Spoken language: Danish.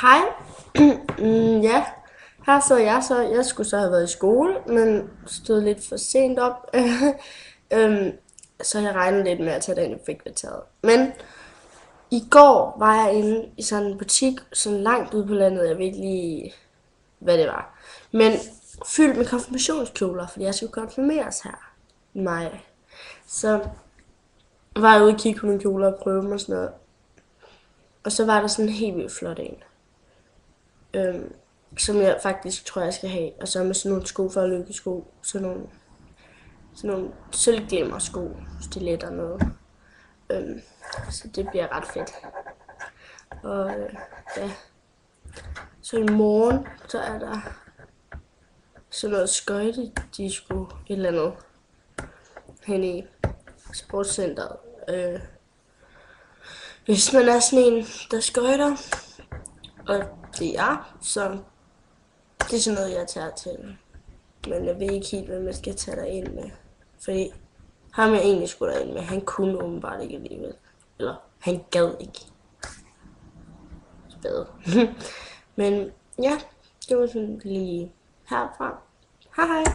Hej. Ja, her så jeg så. Jeg skulle så have været i skole, men stod lidt for sent op. øhm, så jeg regnede lidt med at tage den i frikvarteret. Men i går var jeg inde i sådan en butik, sådan langt ude på landet. Jeg ved ikke lige, hvad det var. Men fyldt med konfirmationskjoler, fordi jeg skulle konfirmeres her i maj. Så var jeg ude og kigge på nogle kjoler og prøve dem og sådan noget. Og så var der sådan en helt vildt flot en. Som jeg faktisk tror, jeg skal have. Og så med sådan nogle sko for lykkesko. Sådan nogle sølvglimmersko, stiletter noget. Så det bliver ret fedt. Og ja, så i morgen, så er der sådan noget skøjte, de skulle et eller andet hen i sportscenteret. Hvis man er sådan en, der skøjter, og det er jeg, så det er sådan noget, jeg tager til. Men jeg ved ikke helt, hvad man skal tage dig ind med. Fordi ham jeg egentlig skulle derind med, han kunne åbenbart ikke alligevel. Eller han gad ikke. Spade. Men ja, det var sådan lige herfra. Hej hej.